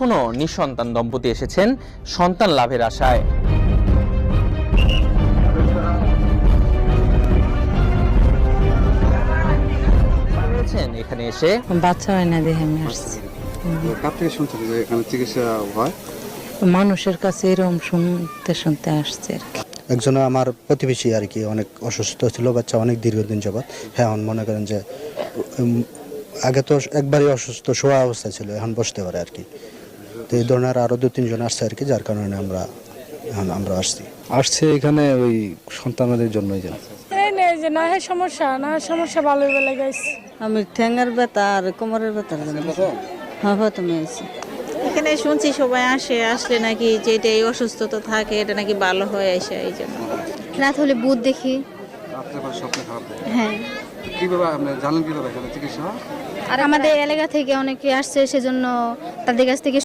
কোনো নিঃসন্তান দম্পতি এসেছেন সন্তান লাভের আশায়। এখানে এসে বাচ্চা হয় না দেখে আমি আসছি। কার থেকে শুনছেন যে এখানে চিকিৎসা হয়? মানুষের কাছে এরকম শুনতে শুনতে আসছে আর কি। একজন আমার প্রতিবেশী আর কি অনেক অসুস্থ ছিল, বাচ্চা অনেক দীর্ঘদিন যাবৎ। হ্যাঁ, এখন মনে করেন যে আগে তো একবারই অসুস্থ শোয়া অবস্থা ছিল, এখন বসতে পারে আর কি। তো এই ধরনের আরো 2-3 জন আসছে আর কি, যার কারণে আমরা আসছি এখানে ওই সন্তানদের জন্যই যেন সমস্যা ভালো বেলা গাইছে। আমি ঠ্যাঙ্গার ব্যথা আর কোমরের ব্যথার জন্য প্রথমে আছি। এখানে শুনছি সবাই আসলে নাকি যেটা এই অসুস্থতা থাকে এটা নাকি ভালো হয়ে আসে, এই জন্য রাত হলে ভূত দেখি। হ্যাঁ, কিভাবে আপনি জানেন কিভাবে এখানে চিকিৎসা হয়? আর আমাদের এলাকা থেকে অনেকে আসছে, সেজন্য তাদের কাছ থেকে